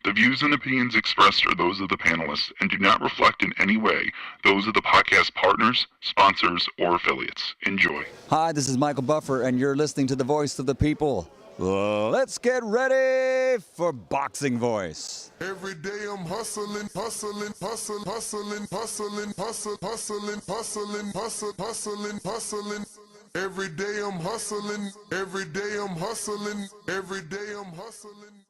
The views and opinions expressed are those of the panelists and do not reflect in any way those of the podcast partners, sponsors, or affiliates. Enjoy. Hi, this is Michael Buffer, and you're listening to the Voice of the People. Let's get ready for Boxing Voice. Every day I'm hustling, hustling, hustling, hustling, hustling, hustling, hustling, hustling, hustling, hustling, hustling. Every day I'm hustling, every day I'm hustling, every day I'm hustling.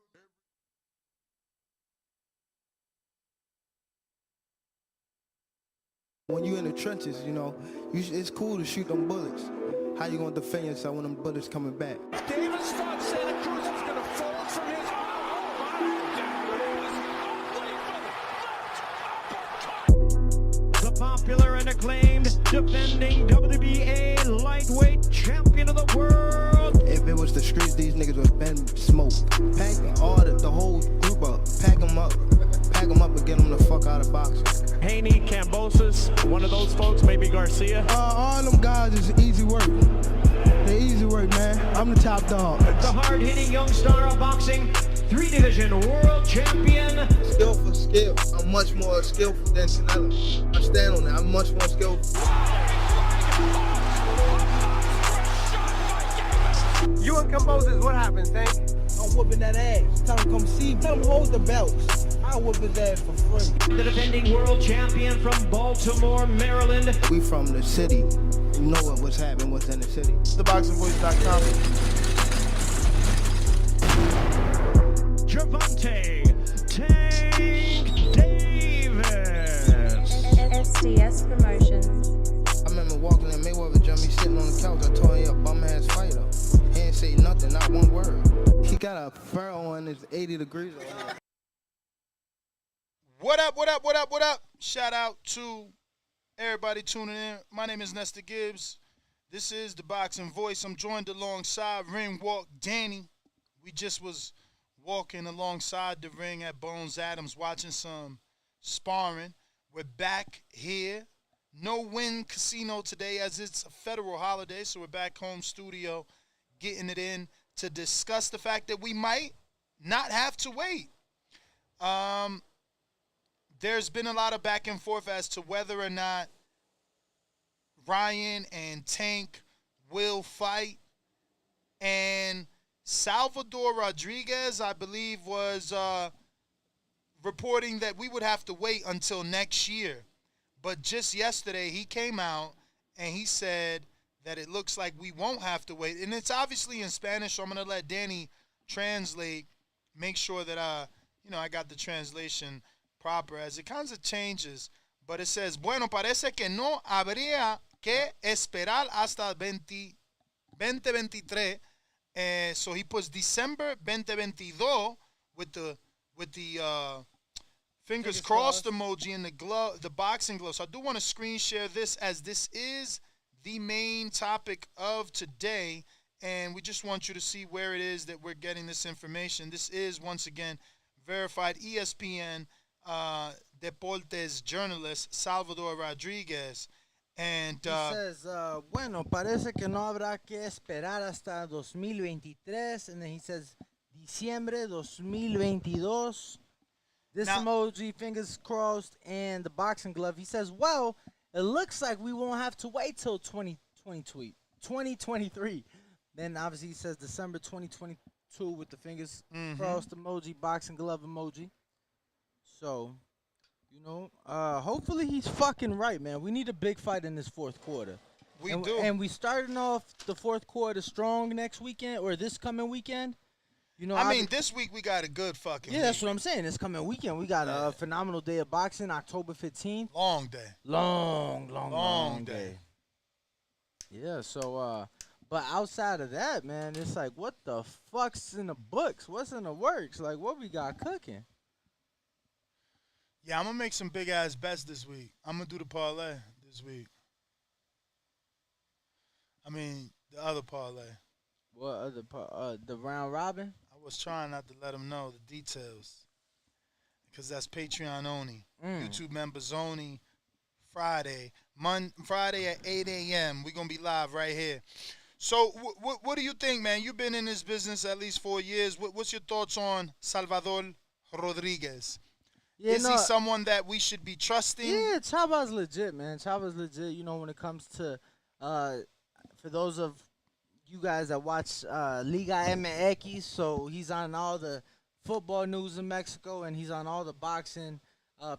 When you in the trenches, it's cool to shoot them bullets. How you gonna defend yourself when them bullets coming back? Davis thought Santa Cruz was gonna fold from his. The popular and acclaimed defending WBA lightweight champion of the world. If it was the streets, these niggas would have been smoked. Pack the whole group up. Pack them up and get them the fuck out of boxing. Haney, Cambosis, one of those folks, maybe Garcia. All them guys is easy work. They easy work, man. I'm the top dog. The hard-hitting young star of boxing, 3-division world champion. Skill for skill. I'm much more skillful than Canelo. I stand on that. I'm much more skillful. You and Cambosis, what happens, Tank? I'm whooping that ass. Tell him come see me. Tell him hold the belts. I'll whoop his ass for free. The defending world champion from Baltimore, Maryland. We from the city. You know what's happening within the city. TheBoxingVoice.com. Gervonta Tank Davis. SDS Promotions. I remember walking in Mayweather gym, me sitting on the couch. I told him, bum ass fighter. He ain't say nothing, not one word. He got a furrow on his 80 degrees. What up, what up, what up, what up? Shout out to everybody tuning in. My name is Nestor Gibbs. This is the Boxing Voice. I'm joined alongside Ring Walk Danny. We just was walking alongside the ring at Bones Adams watching some sparring. We're back here. No win casino today as it's a federal holiday, so we're back home studio getting it in to discuss the fact that we might not have to wait. There's been a lot of back and forth as to whether or not Ryan and Tank will fight. And Salvador Rodriguez, I believe, was reporting that we would have to wait until next year. But just yesterday, he came out and he said that it looks like we won't have to wait. And it's obviously in Spanish, so I'm going to let Danny translate, make sure that I got the translation proper as it kind of changes, but it says, bueno, parece que no habría que esperar hasta 2023. So he puts December 2022 with the fingers crossed emoji and the glove, the boxing glove. So I do want to screen share this as this is the main topic of today, and we just want you to see where it is that we're getting this information. This is, once again, verified ESPN Deportes journalist Salvador Rodriguez. And he says, bueno, parece que no habrá que esperar hasta 2023. And then he says, diciembre 2022. This now, emoji, fingers crossed, and the boxing glove. He says, well, it looks like we won't have to wait till 2023. Then obviously he says December 2022 with the fingers crossed emoji, boxing glove emoji. So, hopefully he's fucking right, man. We need a big fight in this fourth quarter. We do. And we starting off the fourth quarter strong next weekend or this coming weekend. This week we got a good fucking week. That's what I'm saying. This coming weekend, we got a phenomenal day of boxing, October 15th. Long day. Long day. Yeah, so, but outside of that, man, it's like, what the fuck's in the books? What's in the works? Like, what we got cooking? Yeah, I'm going to make some big-ass bets this week. I'm going to do the parlay this week. The other parlay. What other the round robin? I was trying not to let them know the details because that's Patreon only. YouTube members only. Friday at 8 a.m. We're going to be live right here. So what do you think, man? You've been in this business at least 4 years. What's your thoughts on Salvador Rodriguez. Yeah, Is he someone that we should be trusting? Yeah, Chava's legit, man. Chava's legit. You know, when it comes to, for those of you guys that watch Liga MX, so he's on all the football news in Mexico, and he's on all the boxing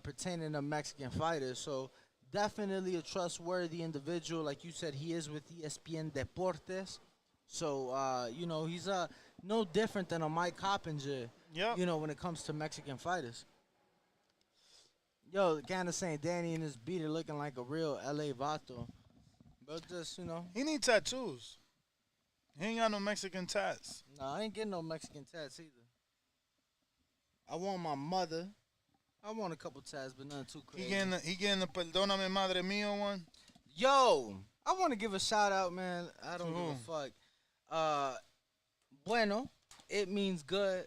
pertaining to Mexican fighters. So definitely a trustworthy individual. Like you said, he is with ESPN Deportes. So, you know, he's no different than a Mike Coppinger, you know, when it comes to Mexican fighters. Yo, kind of saying Danny and his beater looking like a real LA vato. But just, you know. He need tattoos. He ain't got no Mexican tats. No, I ain't getting no Mexican tats either. I want my mother. I want a couple tats, but nothing too crazy. He getting the Perdóname Madre Mía one? Yo, I want to give a shout out, man. I don't give a fuck. Bueno, it means good.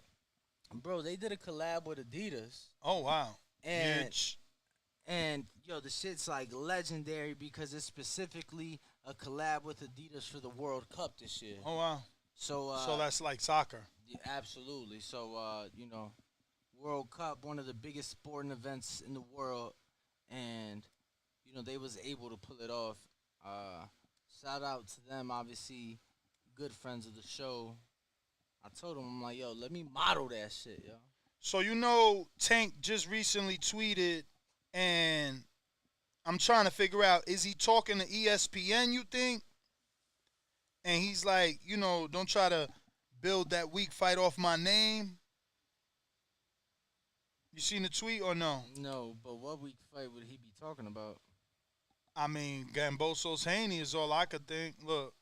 Bro, they did a collab with Adidas. Oh, wow. And yo, the shit's like legendary because it's specifically a collab with Adidas for the World Cup this year. Oh wow! So that's like soccer. Yeah, absolutely. So you know, World Cup, one of the biggest sporting events in the world, and you know they was able to pull it off. Shout out to them, obviously, good friends of the show. I told them, I'm like, yo, let me model that shit, yo. So, you know, Tank just recently tweeted, and I'm trying to figure out, is he talking to ESPN, you think? And he's like, you know, don't try to build that weak fight off my name. You seen the tweet or no? No, but what weak fight would he be talking about? I mean, Gamboso's Haney is all I could think. Look.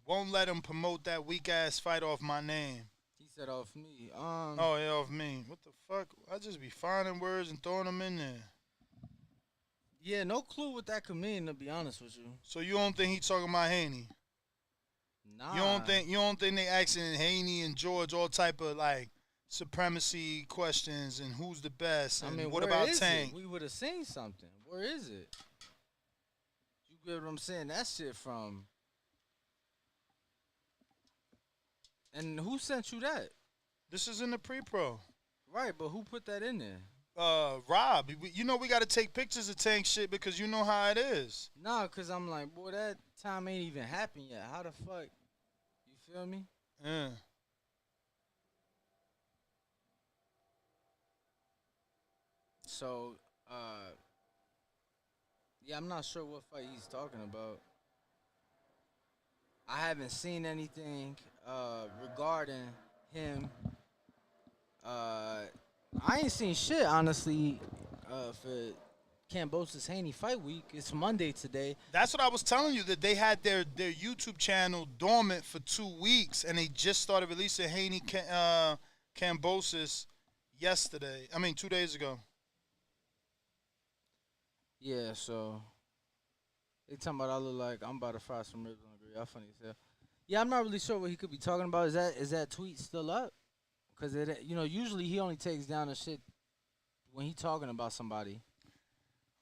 Won't let him promote that weak-ass fight off my name. He said off me. Oh, yeah, off me. What the fuck? I just be finding words and throwing them in there. Yeah, no clue what that could mean, to be honest with you. So you don't think he talking about Haney? Nah. You don't think they asking Haney and George all type of, like, supremacy questions and who's the best and I mean, what about is Tank? We would have seen something. Where is it? You get what I'm saying? That shit from... And who sent you that? This is in the pre-pro. Right, but who put that in there? Rob. You know we got to take pictures of Tank shit because you know how it is. Nah, because I'm like, boy, that time ain't even happened yet. How the fuck? You feel me? Yeah. So, yeah, I'm not sure what fight he's talking about. I haven't seen anything regarding him. I ain't seen shit, honestly, for Kambosos Haney fight week. It's Monday today. That's what I was telling you, that they had their YouTube channel dormant for 2 weeks, and they just started releasing Haney Kambosos yesterday. I mean, 2 days ago. Yeah, so they talking about I look like I'm about to fry some ribs on the grill. Y'all funny as hell. Yeah, I'm not really sure what he could be talking about. Is that tweet still up? Because it, you know, usually he only takes down the shit when he talking about somebody.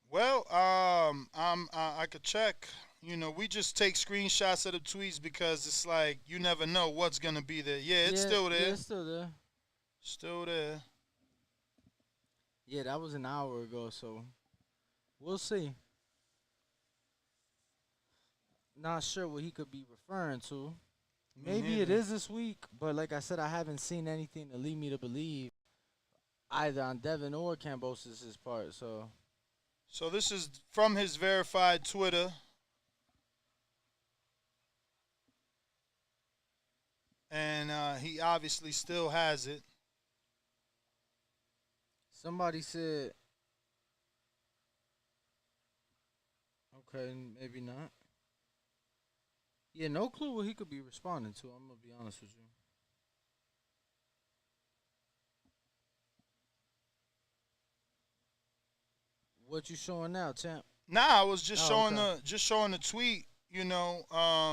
Well, I could check. You know, we just take screenshots of the tweets because it's like you never know what's gonna be there. Yeah, it's still there. Yeah, it's still there. Still there. Yeah, that was an hour ago, so we'll see. Not sure what he could be referring to. Maybe it is this week, but like I said, I haven't seen anything to lead me to believe either on Devin or Kambosos' part. So this is from his verified Twitter. And he obviously still has it. Somebody said, okay, maybe not. Yeah, no clue what he could be responding to. I'm going to be honest with you. What you showing now, champ? Nah, I was just showing okay. showing the tweet, you know,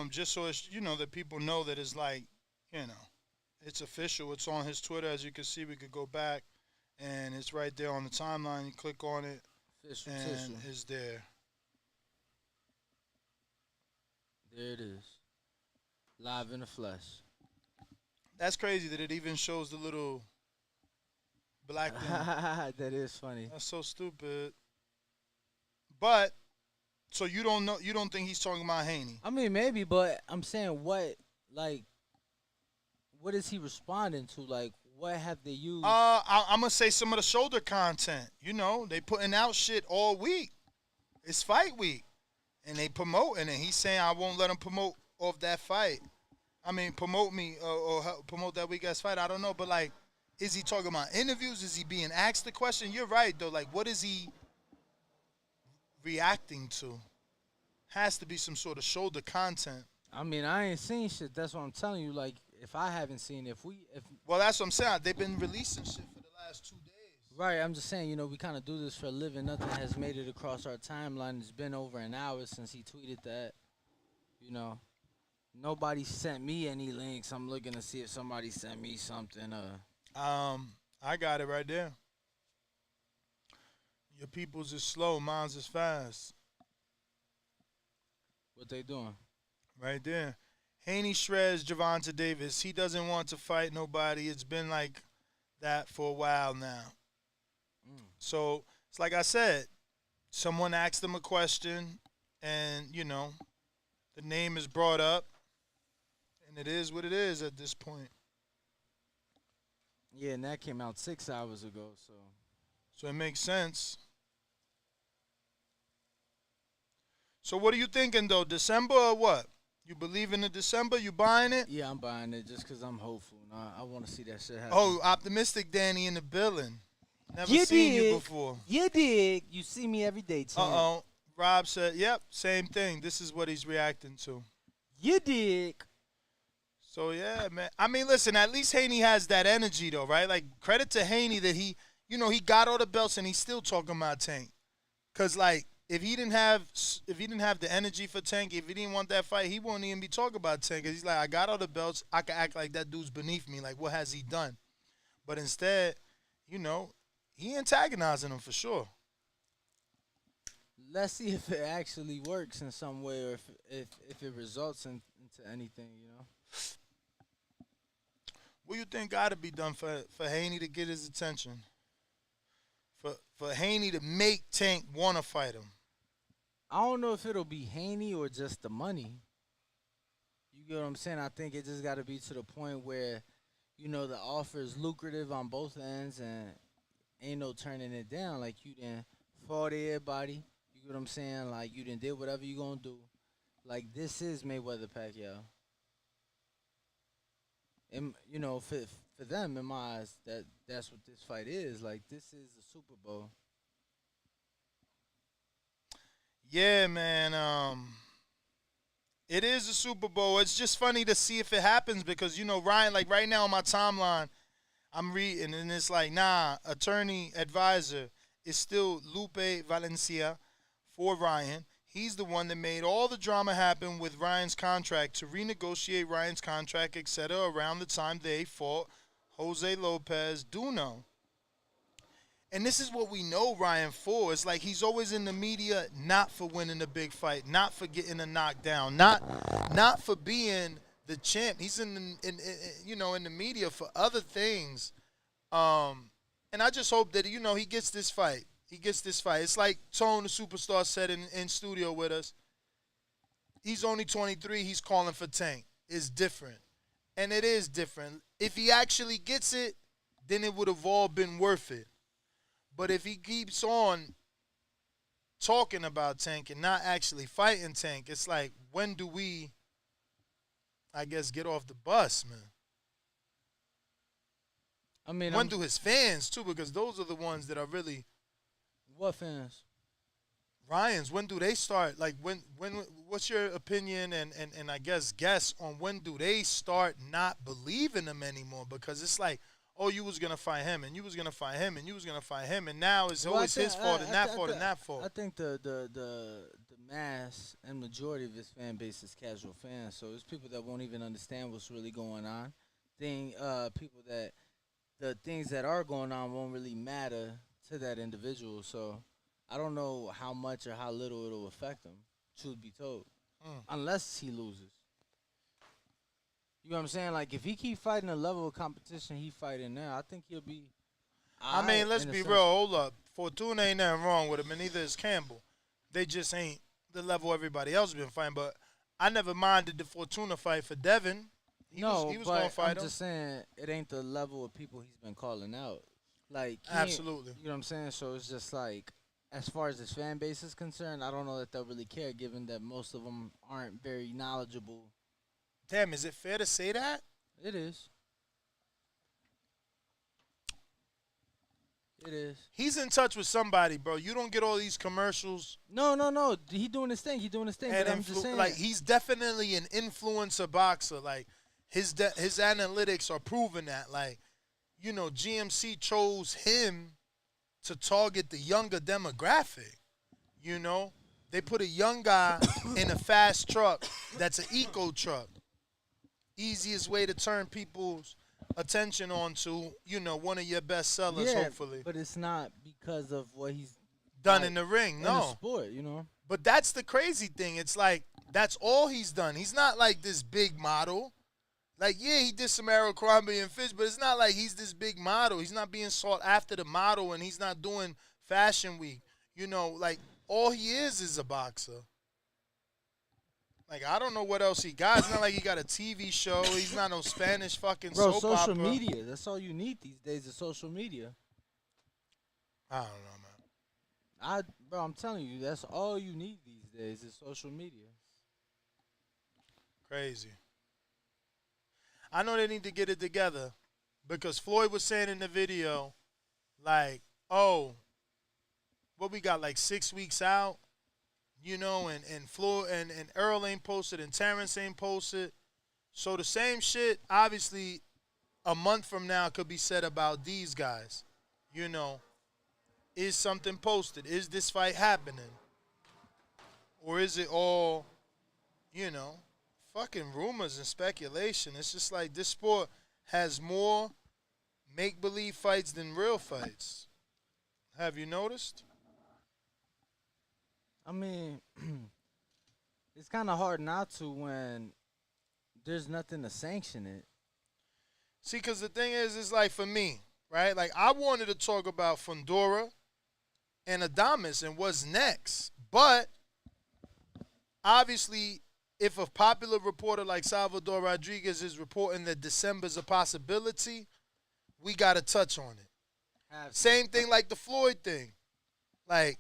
just so it's, you know, that people know that it's like, you know, it's official. It's on his Twitter. As you can see, we could go back, and it's right there on the timeline. You click on it, Official, and it's there. There it is. Live in the flesh. That's crazy that it even shows the little black thing. That is funny. That's so stupid. But so you don't know? You don't think he's talking about Haney? I mean, maybe, but I'm saying what is he responding to? Like, what have they used? I'm gonna say some of the shoulder content. You know, they putting out shit all week. It's fight week, and they promoting it. He's saying I won't let him promote off that fight. I mean, promote me or promote that week ass fight. I don't know, but like, is he talking about interviews? Is he being asked the question? You're right though. Like, what is he reacting to? Has to be some sort of shoulder content. I mean, I ain't seen shit. That's what I'm telling you. Like, if I haven't seen it, Well, that's what I'm saying. They've been releasing shit for the last 2 days. Right, I'm just saying, we kind of do this for a living. Nothing has made it across our timeline. It's been over an hour since he tweeted that. Nobody sent me any links. I'm looking to see if somebody sent me something. I got it right there. Your people's is slow, mine's is fast. What they doing? Right there. Haney shreds Gervonta Davis. He doesn't want to fight nobody. It's been like that for a while now. So it's like I said, someone asked him a question, and the name is brought up, and it is what it is at this point. Yeah, and that came out 6 hours ago, So it makes sense. So what are you thinking though? December or what? You believe in the December? You buying it? Yeah, I'm buying it just because I'm hopeful. I want to see that shit happen. Oh, optimistic Danny in the building. Never seen you before. You dig. You see me every day, Tim. Uh-oh. Rob said, yep, same thing. This is what he's reacting to. You dig. So, yeah, man. I mean, listen, at least Haney has that energy, though, right? Like, credit to Haney that he got all the belts and he's still talking about Tank. Because, like, if he didn't have the energy for Tank, if he didn't want that fight, he wouldn't even be talking about Tank. Because he's like, I got all the belts. I can act like that dude's beneath me. Like, what has he done? But instead, he antagonizing him for sure. Let's see if it actually works in some way or if it results into anything, What do you think got to be done for Haney to get his attention? For Haney to make Tank want to fight him? I don't know if it'll be Haney or just the money. You get what I'm saying? I think it just got to be to the point where, the offer is lucrative on both ends and ain't no turning it down. Like, you done fought everybody. You get what I'm saying? Like, you done did whatever you gonna do. Like, this is Mayweather Pacquiao. And, for them, in my eyes, that's what this fight is. Like, this is the Super Bowl. Yeah, man. It is a Super Bowl. It's just funny to see if it happens because, Ryan, like right now on my timeline, I'm reading and it's like, attorney advisor is still Lupe Valencia for Ryan. He's the one that made all the drama happen with Ryan's contract to renegotiate Ryan's contract, etc. around the time they fought Jose Lopez Duno. And this is what we know Ryan for. It's like he's always in the media not for winning a big fight, not for getting a knockdown, not for being the champ. He's in the media for other things. And I just hope that he gets this fight. He gets this fight. It's like Tone, the superstar, said in studio with us. He's only 23. He's calling for Tank. It's different. And it is different. If he actually gets it, then it would have all been worth it. But if he keeps on talking about Tank and not actually fighting Tank, it's like, when do we, I guess, get off the bus, man? I mean, when do his fans, too, because those are the ones that are really... What fans? Ryan's. When do they start? Like, when? What's your opinion and I guess on when do they start not believing him anymore? Because it's like, oh, you was going to fight him, and you was going to fight him, and you was going to fight him, and now it's always his fault and that fault and that fault. I think the mass and majority of his fan base is casual fans, so it's people that won't even understand what's really going on. People that the things that are going on won't really matter to that individual, so I don't know how much or how little it'll affect him, truth be told, unless he loses. You know what I'm saying? Like, if he keep fighting the level of competition he fighting now, I think he'll be. I mean, let's in a be sense. real. Hold up. Fortuna ain't nothing wrong with him, and neither is Campbell. They just ain't the level everybody else been fighting. But I never minded the Fortuna fight for Devin. He was but gonna fight I'm him. just saying it ain't the level of people he's been calling out. Like, Absolutely. You know what I'm saying? So it's just like, as far as his fan base is concerned, I don't know that they'll really care, given that most of them aren't very knowledgeable. Damn, is it fair to say that? It is. It is. He's in touch with somebody, bro. You don't get all these commercials. No. He doing his thing. And But I'm just saying, like, he's definitely an influencer boxer. Like, his analytics are proving that. Like, you know, GMC chose him to target the younger demographic. You know, they put a young guy in a fast truck that's an eco truck. Easiest way to turn people's attention onto, you know, one of your best sellers, hopefully. But it's not because of what he's Done in the ring, in no. the sport, you know. But that's the crazy thing. It's like, that's all he's done. He's not like this big model. Like, yeah, he did some Abercrombie and Fitch, but it's not like he's this big model. He's not being sought after the model, and he's not doing Fashion Week. You know, like, all he is a boxer. Like, I don't know what else he got. It's not like he got a TV show. He's not no Spanish fucking Bro, soap social opera. media. That's all you need these days is social media. I don't know, man. Bro, I'm telling you, that's all you need these days is social media. Crazy. I know they need to get it together because Floyd was saying in the video, like, oh, what we got, like 6 weeks out, you know, and Floyd and Earl ain't posted and Terrence ain't posted. So the same shit, obviously, a month from now could be said about these guys. You know, is something posted? Is this fight happening? Or is it all, you know, fucking rumors and speculation? It's just like this sport has more make-believe fights than real fights. Have you noticed? I mean, it's kind of hard not to when there's nothing to sanction it. See, because the thing is, it's like for me, right? Like, I wanted to talk about Fundora and Adames and what's next. But, obviously, if a popular reporter like Salvador Rodriguez is reporting that December's a possibility, we got to touch on it. Same thing like the Floyd thing. Like,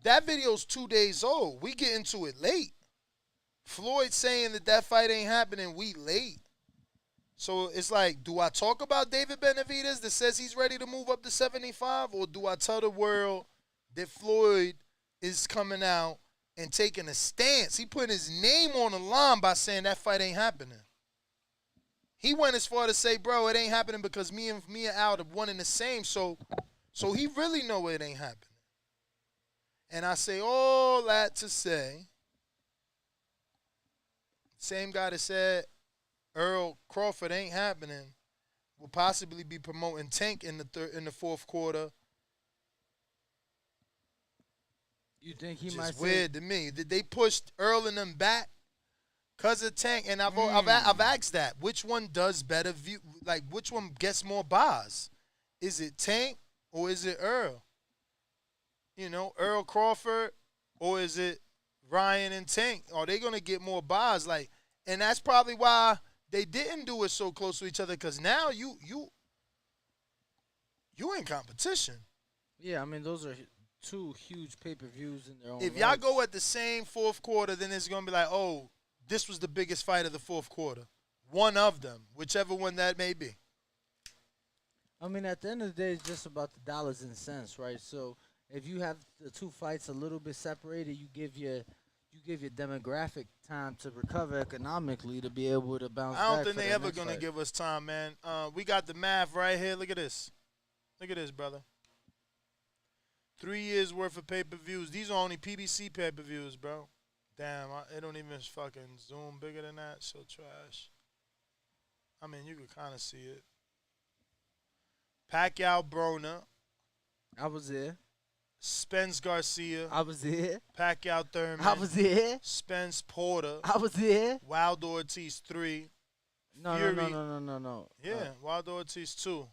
that video's 2 days old. We get into it late. Floyd saying that fight ain't happening, we late. So it's like, do I talk about David Benavidez that says he's ready to move up to 75? Or do I tell the world that Floyd is coming out and taking a stance? He put his name on the line by saying that fight ain't happening. He went as far to say, bro, it ain't happening because me and Al are one and the same. So he really know it ain't happening. And I say all that to say, same guy that said Earl Crawford ain't happening will possibly be promoting Tank in the fourth quarter. You think he Just might weird to me. Did they push Earl and them back because of Tank? And I've asked that. Which one does better view? Like, which one gets more bars? Is it Tank or is it Earl? You know, Earl Crawford, or is it Ryan and Tank? Are they gonna get more bars? Like, and that's probably why they didn't do it so close to each other. Cause now you in competition. Yeah, I mean those are two huge pay-per-views in their own. If y'all go at the same fourth quarter, then it's gonna be like, oh, this was the biggest fight of the fourth quarter. One of them, whichever one that may be. I mean, at the end of the day, it's just about the dollars and cents, right? So if you have the two fights a little bit separated, you give your demographic time to recover economically to be able to bounce back. I don't think for they the ever next gonna fight. give us time, man. We got the math right here. Look at this. Look at this, brother. 3 years worth of pay-per-views. These are only PBC pay-per-views, bro. Damn, it don't even fucking zoom bigger than that. So trash. I mean, you can kind of see it. Pacquiao Broner. I was there. Spence Garcia. I was there. Pacquiao Thurman. I was there. Spence Porter. I was there. Wilder Ortiz 3. No, Fury. No. Yeah, Wilder Ortiz 2.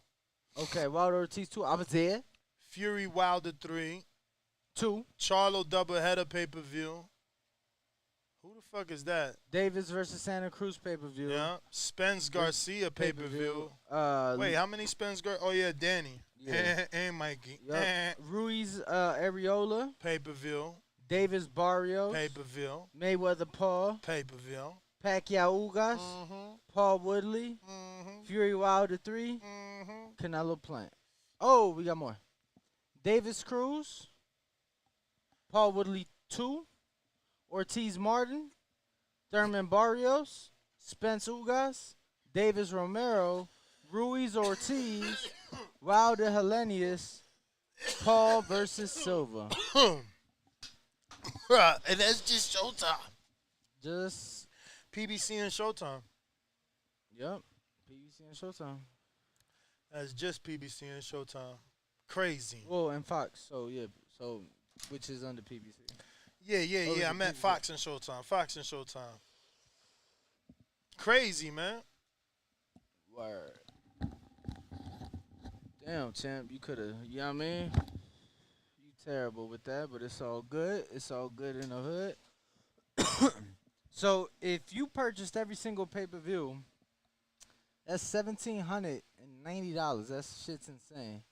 Okay, Wilder Ortiz 2. I was there. Fury Wilder 3. 2. Charlo doubleheader pay-per-view. Who the fuck is that? Davis versus Santa Cruz pay-per-view. Yeah. Spence Garcia pay-per-view. Wait, how many Spence Garcia? Oh, yeah, Danny. Yeah. And Mikey. Yep. Ruiz Areola. Pay-per-view. Davis Barrios. Pay-per-view. Mayweather Paul. Pay-per-view. Pacquiao Ugas. Paul Woodley. Fury Wilder 3. Canelo Plant. Oh, we got more. Davis Cruz. Paul Woodley 2. Ortiz Martin. Thurman Barrios. Spence Ugas. Davis Romero. Ruiz Ortiz. Wilder Hellenius. Paul versus Silva. And that's just Showtime. Just PBC and Showtime. Yep. PBC and Showtime. That's just PBC and Showtime. Crazy. Well, and Fox. So yeah. So which is under PBC. Yeah. I meant Fox and Showtime. Fox and Showtime. Crazy, man. Word. Damn, champ. You could have, you know what I mean? You terrible with that, but it's all good. It's all good in the hood. So if you purchased every single pay-per-view, that's $1,790. That shit's insane.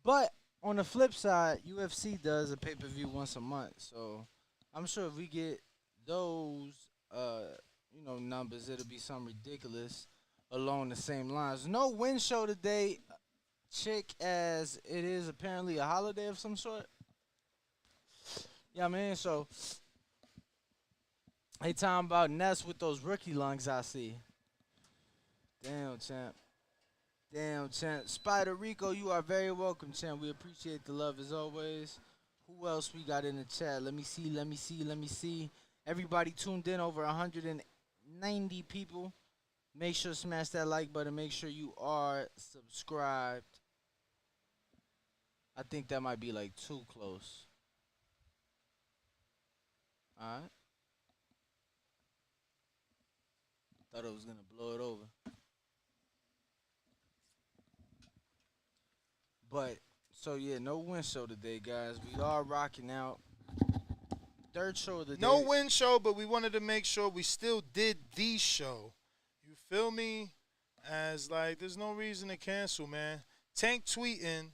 But on the flip side, UFC does a pay-per-view once a month. So I'm sure if we get those, numbers, it'll be something ridiculous along the same lines. No win show today, chick, as it is apparently a holiday of some sort. Yeah, man. So they talking about Ness with those rookie lungs I see. Damn, champ. Spider Rico, you are very welcome, champ. We appreciate the love as always. Who else we got in the chat? Let me see. Everybody tuned in, over 190 people. Make sure to smash that like button. Make sure you are subscribed. I think that might be like too close. All right. Thought it was going to blow it over. But, so yeah, no win show today, guys. We are rocking out. Third show of the day. No win show, but we wanted to make sure we still did the show. You feel me? As like, there's no reason to cancel, man. Tank tweeting,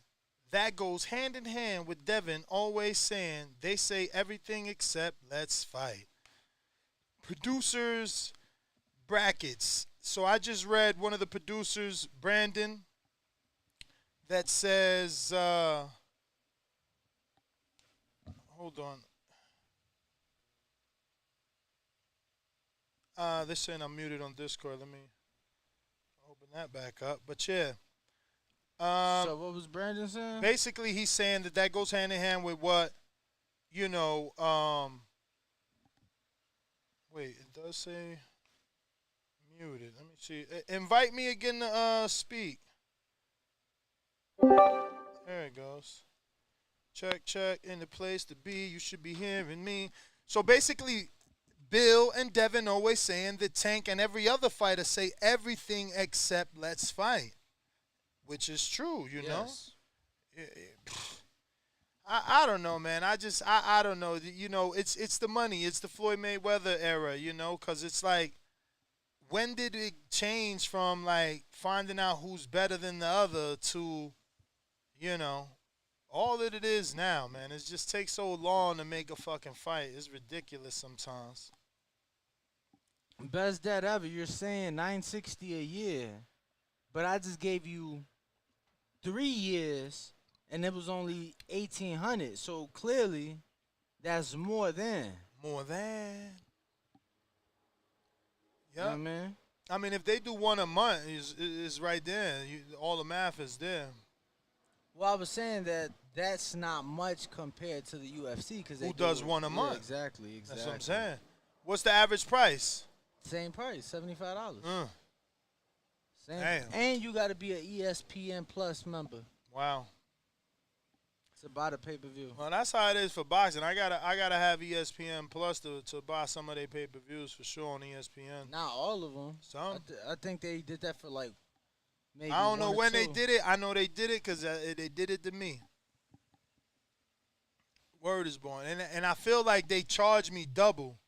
that goes hand in hand with Devin always saying, they say everything except let's fight. Producers, brackets. So I just read one of the producers, Brandon, that says, hold on. They're saying I'm muted on Discord. Let me open that back up. But yeah. So what was Brandon saying? Basically, he's saying that goes hand in hand with what, wait, it does say muted. Let me see. Invite me again to speak. There it goes. Check. In the place to be. You should be hearing me. So basically, Bill and Devin always saying that Tank and every other fighter say everything except let's fight. Which is true, you know? I don't know, man. I don't know. It's the money. It's the Floyd Mayweather era, because it's like, when did it change from, like, finding out who's better than the other to, all that it is now, man. It just takes so long to make a fucking fight. It's ridiculous sometimes. Best dad ever. You're saying $960 a year, but I just gave you 3 years, and it was only $1,800. So clearly, that's more than. More than. Yeah. You know what I mean? I mean, if they do one a month, is right there. All the math is there. Well, I was saying that's not much compared to the UFC, because who does one a month? Exactly. That's what I'm saying. What's the average price? Same price, $75. Same. Damn. And you got to be an ESPN Plus member. Wow. to buy the pay-per-view. Well, that's how it is for boxing. I gotta have ESPN Plus to buy some of their pay-per-views for sure on ESPN. Not all of them. Some. I think they did that for like maybe. I don't know one or when they two. did it. I know they did it because they did it to me. Word is born, and I feel like they charged me double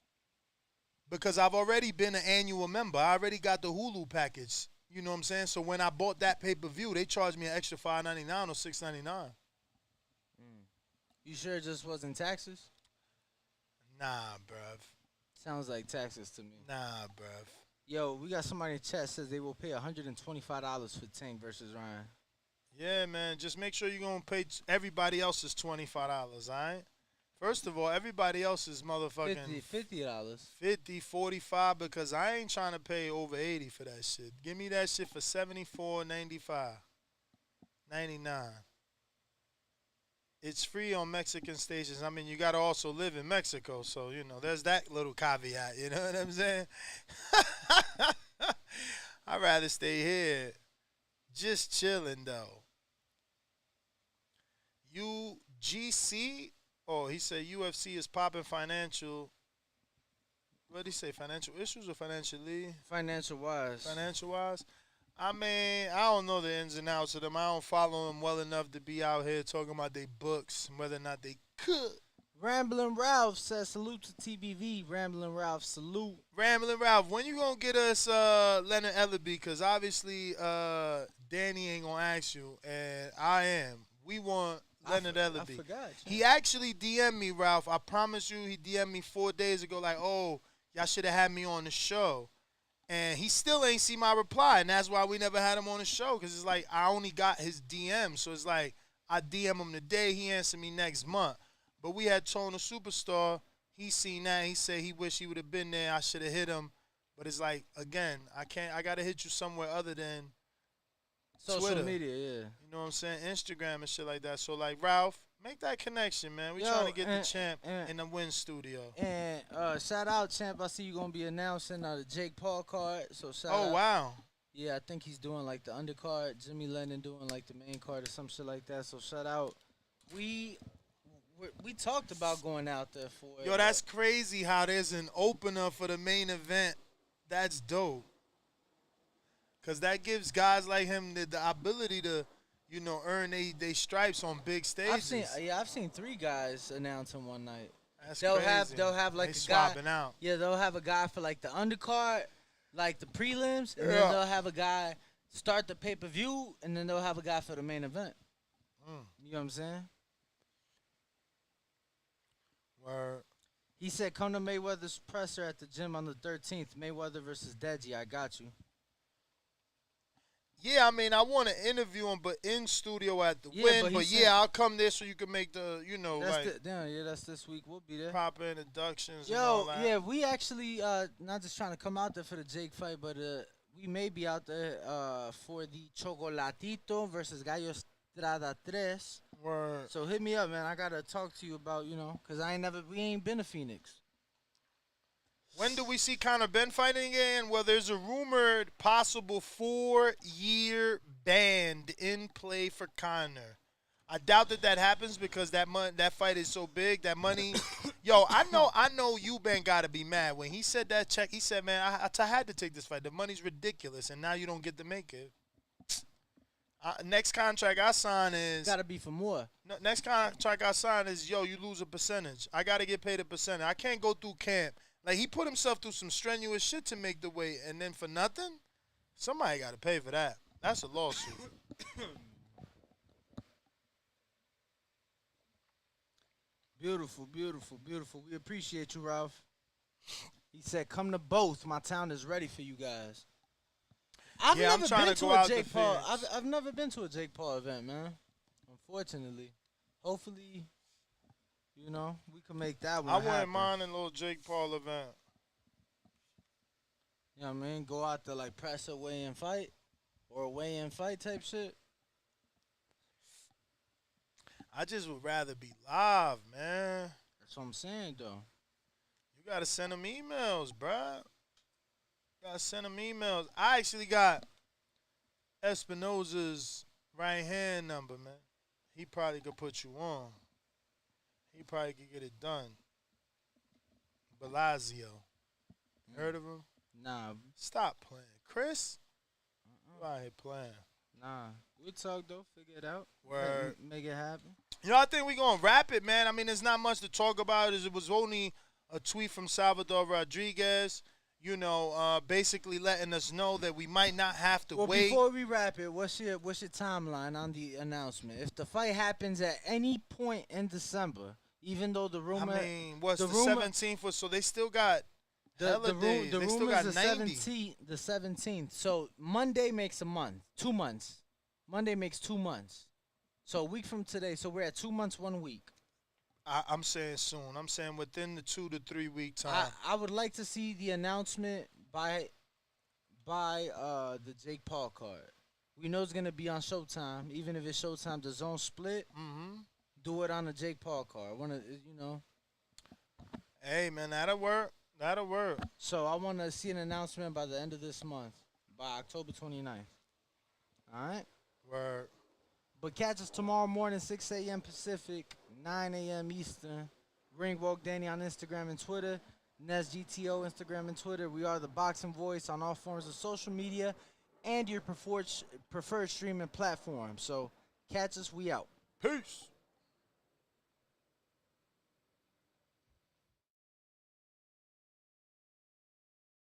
because I've already been an annual member. I already got the Hulu package. You know what I'm saying? So when I bought that pay-per-view, they charged me an extra $5.99 or $6.99. You sure it just wasn't taxes? Nah, bruv. Sounds like taxes to me. Nah, bruv. Yo, we got somebody in chat says they will pay $125 for Tank versus Ryan. Yeah, man. Just make sure you're going to pay everybody else's $25, all right? First of all, everybody else is motherfucking $50. 50, 45 because I ain't trying to pay over 80 for that shit. Give me that shit for $74.95, $99. It's free on Mexican stations. I mean, you got to also live in Mexico, so, you know, there's that little caveat, you know what I'm saying? I'd rather stay here just chilling, though. UGC? Oh, he said UFC is popping financial. What did he say? Financial issues or financially? Financial-wise. Financial-wise? I mean, I don't know the ins and outs of them. I don't follow them well enough to be out here talking about their books and whether or not they could. Ramblin' Ralph says salute to TBV. Ramblin' Ralph, salute. Ramblin' Ralph, when you gonna get us Leonard Ellerby? Because obviously Danny ain't gonna ask you, and I am. We want Leonard Ellerby. I forgot. He actually DM'd me, Ralph. I promise you, he DM'd me 4 days ago like, oh, y'all should have had me on the show. And he still ain't see my reply, and that's why we never had him on the show, because it's like I only got his DM. So it's like I DM him today, he answered me next month. But we had Tone the Superstar. He seen that. He said he wished he would have been there. I should have hit him. But it's like, again, I got to hit you somewhere other than Social Twitter. media, yeah. You know what I'm saying? Instagram and shit like that. So, like, Ralph, make that connection, man. We Yo, trying to get the and- champ and- in the win studio. And shout out, champ. I see you gonna be announcing the Jake Paul card. So shout out. Oh, wow. Yeah, I think he's doing like the undercard. Jimmy Lennon doing like the main card or some shit like that. So shout out. We talked about going out there for it. Yo, that's crazy how there's an opener for the main event. That's dope. Because that gives guys like him the ability to, you know, earn they stripes on big stages. I've seen 3 guys announcing one night. That's They'll crazy. have like they a guy. swapping out. Yeah, they'll have a guy for like the undercard, like the prelims, and Yeah. then they'll have a guy start the pay-per-view, and then they'll have a guy for the main event. You know what I'm saying? Word. He said, come to Mayweather's presser at the gym on the 13th. Mayweather versus Deji. I got you. Yeah, I mean, I want to interview him, but in studio at the Yeah, win. but he But said- yeah, I'll come there so you can make the, you know, That's like that's this week. We'll be there. proper introductions and all Yo, that. yeah, we actually not just trying to come out there for the Jake fight, but we may be out there for the Chocolatito versus Gallo Estrada 3. Word. So hit me up, man. I gotta talk to you about, cause we ain't been to Phoenix. When do we see Conor Ben fighting again? Well, there's a rumored possible 4-year ban in play for Conor. I doubt that happens because that fight is so big. That money, yo, I know Eubank got to be mad when he said that check. He said, man, I had to take this fight. The money's ridiculous, and now you don't get to make it. Next contract I sign is Gotta be for more. next contract I sign is, yo, you lose a percentage. I got to get paid a percentage. I can't go through camp. Like, he put himself through some strenuous shit to make the weight, and then for nothing, somebody got to pay for that. That's a lawsuit. Beautiful, beautiful, beautiful. We appreciate you, Ralph. He said, come to both. My town is ready for you guys. I've Yeah, I'm never trying been to to go a out to Jake Paul. Phoenix. I've never been to a Jake Paul event, man. Unfortunately. Hopefully, we can make that one I wouldn't happen. mind a little Jake Paul event. You know what I mean? Go out there like press a weigh-in fight or a weigh-in fight type shit. I just would rather be live, man. That's what I'm saying, though. You got to send them emails, bruh. You got to send them emails. I actually got Espinoza's right-hand number, man. he probably could put you on. He probably could get it done. Blasio. Heard of him? Nah, Stop playing. Chris? You out here playing. nah. We'll talk though. Figure it out. Word. Make it happen. You know, I think we're going to wrap it, man. I mean, there's not much to talk about. It was only a tweet from Salvador Rodriguez, you know, basically letting us know that we might not have to Well, wait. before we wrap it, what's your timeline on the announcement? If the fight happens at any point in December, even though the rumor, I mean, what's the rumor- 17th? So they still got the hella days. the They still rumor got is 90. the 17th. So Monday makes a month, 2 months. Monday makes 2 months. So a week from today, so we're at 2 months, 1 week. I'm saying soon. I'm saying within the 2 to 3 week time. I would like to see the announcement by the Jake Paul card. We know it's gonna be on Showtime, even if it's Showtime. The zone split. Mm-hmm. Do it on the Jake Paul card. I wanna, you know. Hey, man, that'll work. That'll work. So I want to see an announcement by the end of this month, by October 29th. All right. Word. But catch us tomorrow morning, 6 a.m. Pacific, 9 a.m. Eastern. Ring Walk Danny on Instagram and Twitter. NesGTO Instagram and Twitter. We are the Boxing Voice on all forms of social media and your preferred streaming platform. So catch us. We out. Peace.